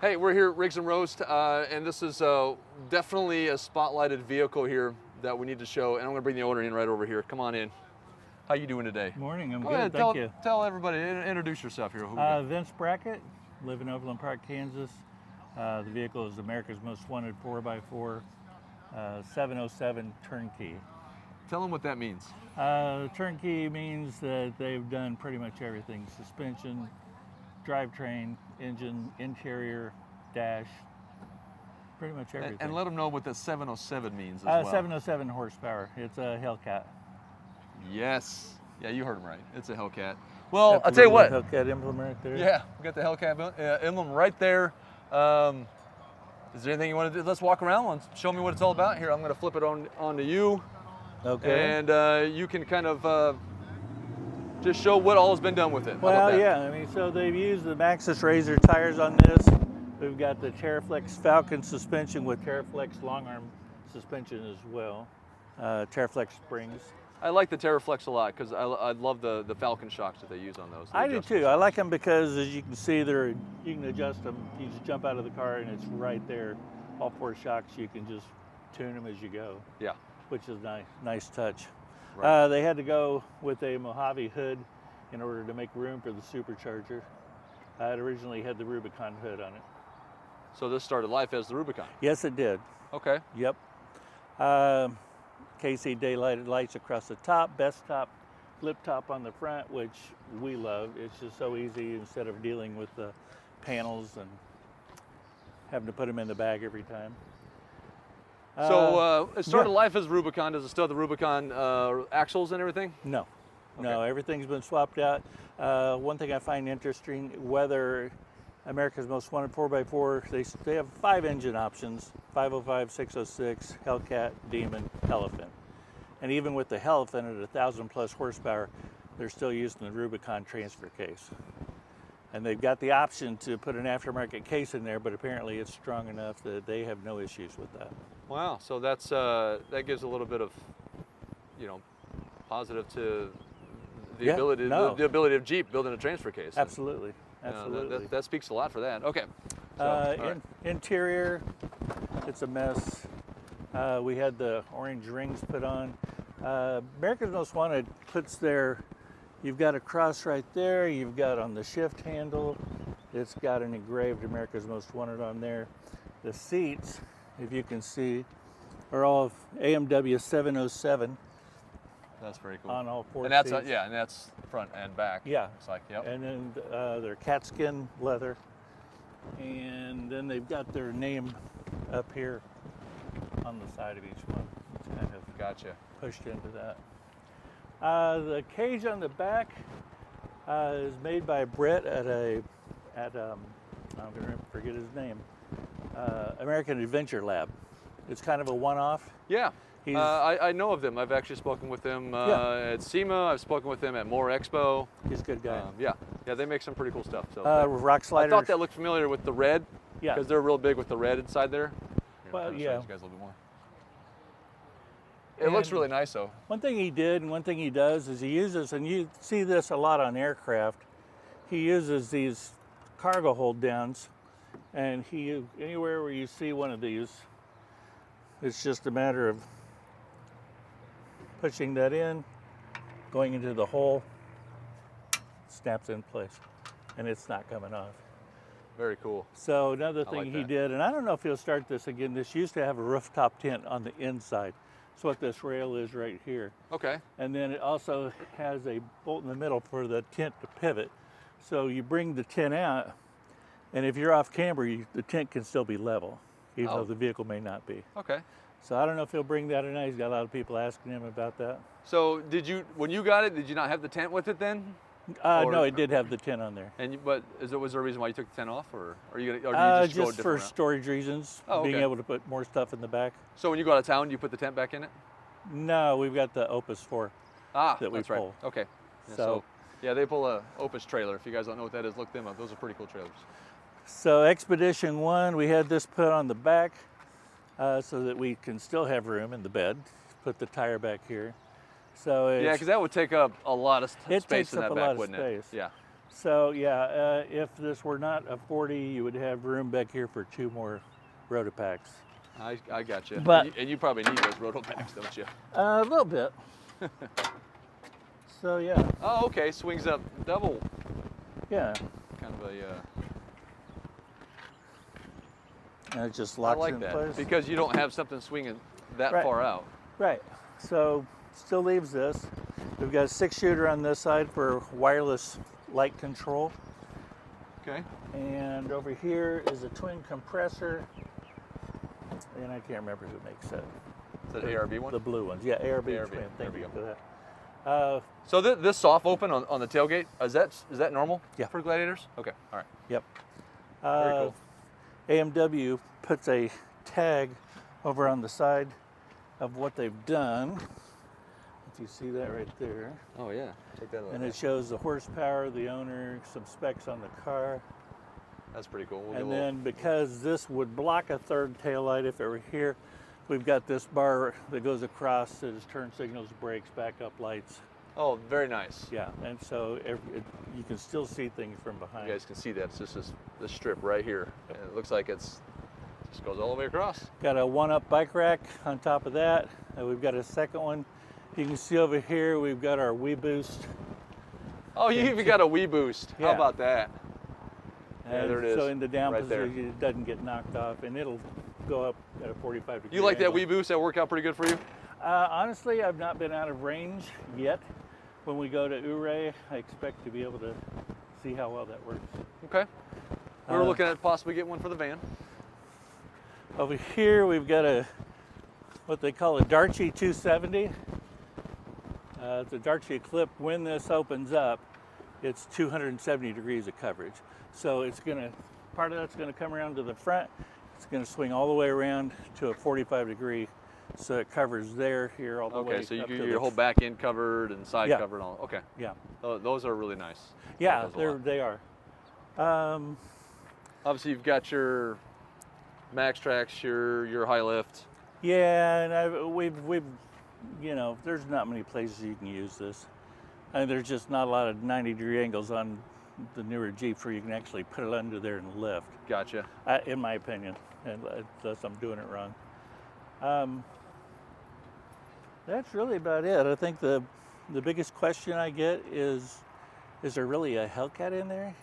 Hey, we're here at Rigs and Roast, and this is definitely a spotlighted vehicle here that we need to show. And I'm going to bring the owner in right over here. Come on in. How you doing today? Morning, I'm Go good, ahead, thank you. Tell everybody, introduce yourself here. Who we got? Vince Brackett, live in Overland Park, Kansas. The vehicle is America's Most Wanted 4x4 707 Turnkey. Tell them what that means. Turnkey means that they've done pretty much everything. Suspension, drivetrain, engine, interior, dash, pretty much everything. And let them know what the 707 means as well. 707 horsepower, it's a Hellcat. Yes. Yeah, you heard him right. It's a Hellcat. Well, I'll tell you what. Hellcat emblem right there. Yeah, we got the Hellcat emblem right there. Is there anything you want to do? Let's walk around and show me what it's all about. Here, I'm going to flip it onto you. Okay. And you can kind of just show what all has been done with it. Well, yeah, I mean, so they've used the Maxxis Razor tires on this. We've got the TerraFlex Falcon suspension with TerraFlex long arm suspension as well. TerraFlex springs. I like the TerraFlex a lot because I love the Falcon shocks that they use on those. I do too. I like them because, as you can see, you can adjust them. You just jump out of the car and it's right there. All four shocks, you can just tune them as you go. Yeah. Which is nice touch. Right. They had to go with a Mojave hood in order to make room for the supercharger. It originally had the Rubicon hood on it. So this started life as the Rubicon? Yes, it did. Okay. Yep. KC daylighted lights across the top, best top, flip top on the front, which we love. It's just so easy instead of dealing with the panels and having to put them in the bag every time. So it started life as Rubicon. Does it still have the Rubicon axles and everything? No. Okay. No, everything's been swapped out. One thing I find interesting, whether America's Most Wanted 4x4, they have 5 engine options: 505, 606, Hellcat, Demon, Elephant. And even with the Elephant at 1,000 plus horsepower, they're still using the Rubicon transfer case. And they've got the option to put an aftermarket case in there, but apparently it's strong enough that they have no issues with that. Wow, so that gives a little bit of, positive to the ability of Jeep building a transfer case. Absolutely, absolutely. That speaks a lot for that. Okay. Interior, it's a mess. We had the orange rings put on. America's Most Wanted puts you've got a cross right there. You've got on the shift handle, it's got an engraved America's Most Wanted on there. The seats, if you can see, are all AMW 707. That's very cool. On all 4 and that's seats. And that's front and back. Yeah. It's like, yep. And then they're cat skin leather. And then they've got their name up here on the side of each one. It's kind of Gotcha. pushed into that. The cage on the back is made by Brett at I'm going to forget his name, American Adventure Lab. It's kind of a one-off. Yeah. I know of them. I've actually spoken with them at SEMA. I've spoken with them at More Expo. He's a good guy. Yeah, they make some pretty cool stuff. So rock sliders. I thought that looked familiar with the red. Yeah. Because they're real big with the red inside there. Well, Show yeah. these guys a little bit more. It looks really nice, though. One thing he did and one thing he does is he uses, and you see this a lot on aircraft, he uses these cargo hold downs, and anywhere where you see one of these, it's just a matter of pushing that in, going into the hole, snaps in place, and it's not coming off. Very cool. So another thing like he that. did, and I don't know if he'll start this again, this used to have a rooftop tent on the inside. That's what this rail is right here. Okay. And then it also has a bolt in the middle for the tent to pivot. So you bring the tent out, and if you're off camber, the tent can still be level, even though the vehicle may not be. Okay. So I don't know if he'll bring that or not. He's got a lot of people asking him about that. So when you got it, did you not have the tent with it then? No, it did have the tent on there. Was there a reason why you took the tent off, or are you just go a just different for route? storage reasons, being able to put more stuff in the back. So when you go out of town, do you put the tent back in it? No, we've got the Opus 4 that we that's pull. right. Okay. So they pull a Opus trailer. If you guys don't know what that is, look them up. Those are pretty cool trailers. So Expedition 1, we had this put on the back so that we can still have room in the bed. Put the tire back here. So because that would take up a lot of space in that back, a lot of wouldn't space. it? Yeah. So yeah, if this were not a 40, you would have room back here for 2 more Rotopacks. I got you. But- And you probably need those roto packs, don't you? A little bit. So yeah, Oh, okay. Swings up double. yeah, Kind of a. and it just I locks like in that place. because you don't have something swinging that Right. far out. Right. So still leaves this. We've got a 6-shooter on this side for wireless light control. Okay. And over here is a twin compressor. And I can't remember who makes that. Is that ARB one? The blue ones. Yeah, ARB ARB. twin. There Thank we you go. for that. So this soft open on the tailgate, is that normal? Yeah. For Gladiators? Okay. All right. Yep. Very cool. AMW puts a tag over on the side of what they've done. If you see that right there. Oh yeah. Check that out. And it shows the horsepower, the owner, some specs on the car. That's pretty cool. We'll get a And little- then because this would block a third taillight if it were here, we've got this bar that goes across that is turn signals, brakes, backup lights. Oh, very nice. Yeah, and so you can still see things from behind. You guys can see that. It's just this strip right here. And it looks like just goes all the way across. Got a one-up bike rack on top of that. And we've got a second one. You can see over here we've got our Wii Boost. Oh, you even got a Wii Boost. How Yeah. about that? Yeah, And there it is. So in the down Right there. position, it doesn't get knocked off, and it'll go up at a 45 degree You like that angle. Wii Boost? That worked out pretty good for you? Honestly, I've not been out of range yet. When we go to Ouray, I expect to be able to see how well that works. Okay. We were Uh, looking at possibly getting one for the van. Over here, we've got what they call a Darchie 270. It's a Darchie clip. When this opens up, it's 270 degrees of coverage. So part of that's gonna come around to the front. It's gonna swing all the way around to a 45 degree, so it covers there, here, all the way. Okay, so you up get to your the whole back end covered and side Yeah. covered and all. Okay. Yeah, Those are really nice. yeah, Like those a lot. they are. Obviously, you've got your max tracks, your high lift. Yeah, and we've there's not many places you can use this. And there's just not a lot of 90-degree angles on the newer Jeeps where you can actually put it under there and lift, Gotcha. in my opinion, unless I'm doing it wrong. That's really about it. I think the biggest question I get is there really a Hellcat in there?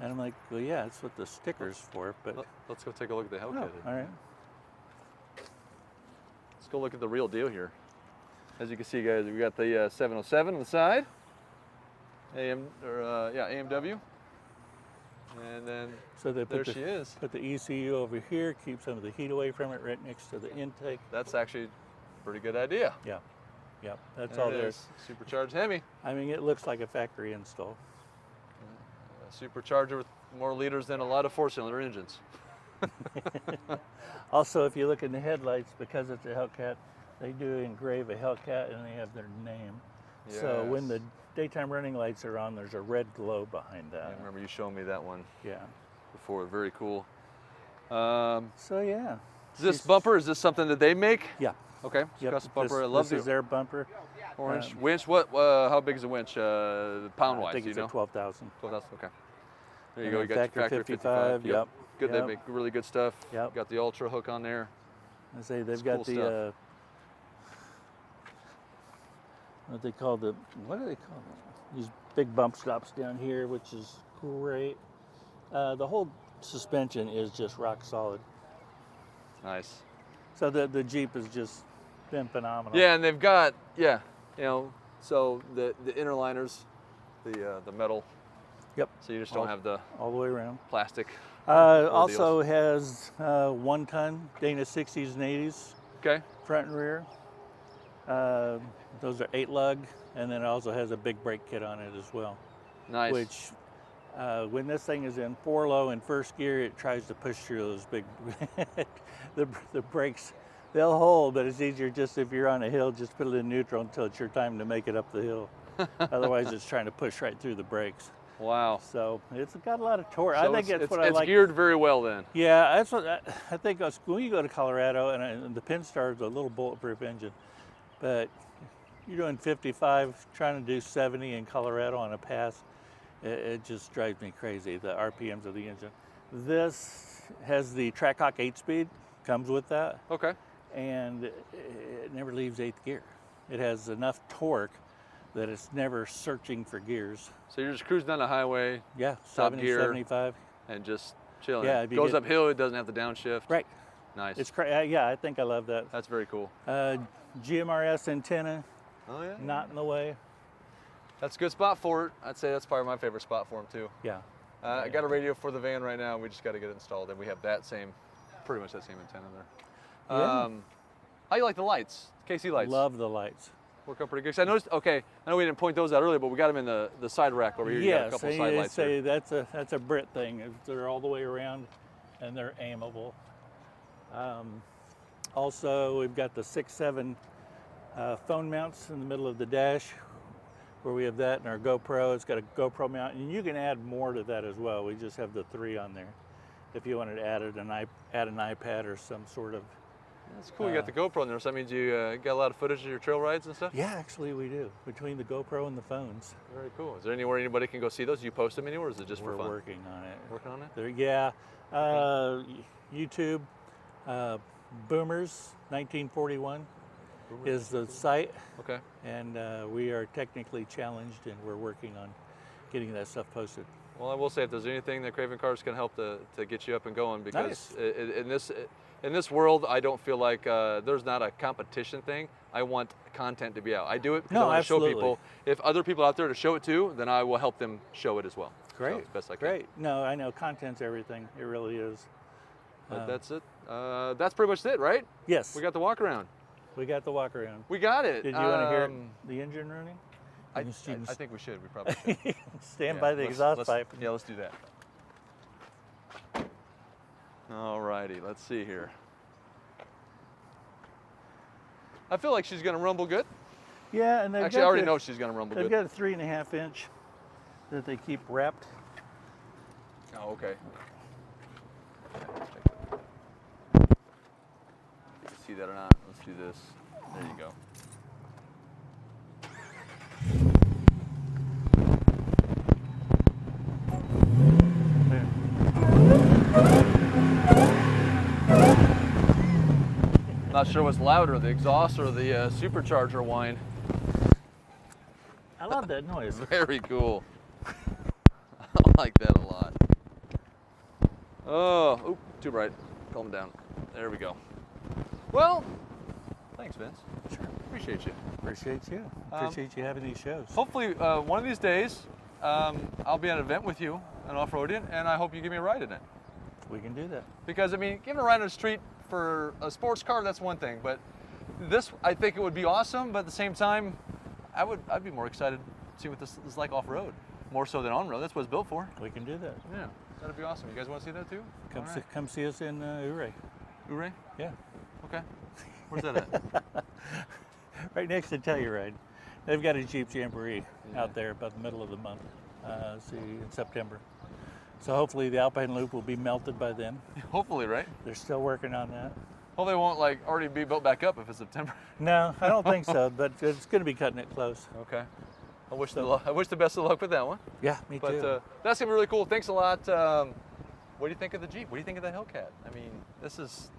And I'm like, well, yeah, that's what the sticker's for, but... Let's go take a look at the Hellcat. Oh, all right. Let's go look at the real deal here. As you can see, guys, we got the 707 on the side, AMW, and then So they there put she is. Put the ECU over here, keep some of the heat away from it, right next to the intake. That's actually a pretty good idea. Yeah, yeah, that's There all it there. is. Supercharged Hemi. I mean, it looks like a factory install. A supercharger with more liters than a lot of four-cylinder engines. Also, if you look in the headlights, because it's a Hellcat, they do engrave a Hellcat and they have their name. So when the Yes. daytime running lights are on, there's a red glow behind I that. remember you showing me that one Yeah. before. Very cool. So yeah. This She's- bumper, is this something that they make? Yeah. Okay, Yep. custom bumper. I This love is the their bumper. orange winch. What? How big is the winch? Pound I wise, think do you it's know? at 12,000. 12,000. Okay. There you And go. You then got your factory factory 55, yep, Good. They yep. make really good stuff. Yep. Got the ultra hook on there. I say they've It's got cool the stuff. what do they call them? These big bump stops down here, which is great. The whole suspension is just rock solid. Nice. So the Jeep has just been phenomenal. Yeah, and they've got so the inner liners, the metal. Yep. So you just don't have the All the way around. plastic. Also has 1 ton Dana 60s and 80s Okay. front and rear. Those are 8 lug, and then it also has a big brake kit on it as well. Nice. Which, when this thing is in 4 low in first gear, it tries to push through those big, the brakes, they'll hold, but it's easier just if you're on a hill, just put it in neutral until it's your time to make it up the hill. Otherwise, it's trying to push right through the brakes. Wow. So it's got a lot of torque. So I think it's I like. geared very well then. Yeah, that's what I think. When you go to Colorado, and the Pinstar is a little bulletproof engine, but you're doing 55, trying to do 70 in Colorado on a pass. It just drives me crazy, the RPMs of the engine. This has the Trackhawk 8-speed, comes with that, Okay. and it never leaves 8th gear. It has enough torque that it's never searching for gears. So you're just cruising down the highway Yeah, Top 70, gear. 75. and just chilling. Yeah, if you Goes get- uphill, it doesn't have the downshift. Right. Nice. It's yeah, I think I love that. That's very cool. GMRS antenna, Oh yeah. not in the way. That's a good spot for it. I'd say that's probably my favorite spot for him too. Yeah. I got a radio for the van right now. We just got to get it installed, and we have that same, pretty much that same antenna there. Yeah. How you like the lights? KC lights. Love the lights. Work out pretty good. 'Cause I noticed. Okay, I know we didn't point those out earlier, but we got them in the side rack over here. You got a Yes, couple and side you lights say here. that's a Brit thing. They're all the way around, and they're aimable. Also, we've got the 6-7 phone mounts in the middle of the dash, where we have that, and our GoPro. It's got a GoPro mount, and you can add more to that as well. We just have the 3 on there. If you wanted to add an iPad or some sort of. That's cool. You got the GoPro in there, so that means you got a lot of footage of your trail rides and stuff. Yeah, actually we do. Between the GoPro and the phones, Very cool. Is there anywhere anybody can go see those? Do you post them anywhere, or is it just we're for fun? working on it. Working on it. Yeah, YouTube, Boomers 1941 is the site, Okay. and we are technically challenged, and we're working on getting that stuff posted. Well, I will say if there's anything that Craving Cars can help to get you up and going, because Nice. in this world, I don't feel like there's not a competition thing. I want content to be out. I do it because No, I want to absolutely. show people. If other people out there to show it to, then I will help them show it as well. So, Great, as best I can. great. No, I know content's everything. It really is. But that's it. That's pretty much it, right? Yes, We got the walk around. we got the walk around. We got it. Did you want to hear the engine running? I You can think we should. We probably should. stand Yeah, by the let's- exhaust let's- pipe. Yeah, let's do that. All righty, let's see here. I feel like she's gonna rumble good. Yeah, and they've Actually, I got already the- know she's gonna rumble They've good. got a 3.5 inch that they keep wrapped. Oh, okay. See that or not? Let's do this. There you go. Not sure what's louder, the exhaust or the supercharger whine. I love that noise. Very cool. I like that a lot. Oh, oop, too bright. Calm down. There we go. Well, thanks, Vince. Sure. Appreciate you. Appreciate you. Appreciate you having these shows. Hopefully, one of these days, I'll be at an event with you, an off-roading, and I hope you give me a ride in it. We can do that. Because, I mean, giving a ride on the street for a sports car, that's one thing. But this, I think it would be awesome, but at the same time, I'd be more excited to see what this is like off-road. More so than on-road. That's what it's built for. We can do that. Yeah, that'd be awesome. You guys want to see that too? Come, All see, right. come see us in Ouray. Ouray? Yeah. Okay. Where's that at? Right next to Telluride. They've got a Jeep Jamboree out there about the middle of the month. See, in September. So hopefully the Alpine Loop will be melted by then. Hopefully, right? They're still working on that. Hopefully it won't like already be built back up if it's September. No, I don't think so, but it's going to be cutting it close. Okay. I wish the best of luck with that one. Yeah, me But too. that's gonna be really cool. Thanks a lot. What do you think of the Jeep? What do you think of the Hellcat? I mean, this is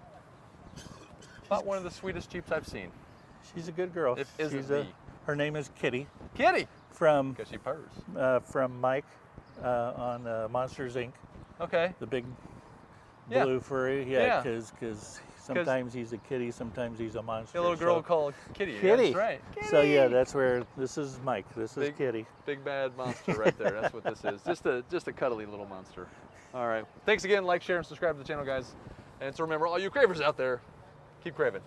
about one of the sweetest Jeeps I've seen. She's a good girl. It isn't She's me. her name is Kitty Kitty! from Because she purrs. Mike on Monsters Inc. Okay. The big Yeah. blue furry. Yeah. Yeah, because sometimes he's a kitty, sometimes he's a monster. A little girl so- called Kitty. Kitty. That's right. So yeah, Kitty! that's where this is Mike. This is Big- Kitty. Big bad monster right there. That's what this is. Just a cuddly little monster. All right. Thanks again. Like, share, and subscribe to the channel, guys. And so remember, all you cravers out there, keep craving.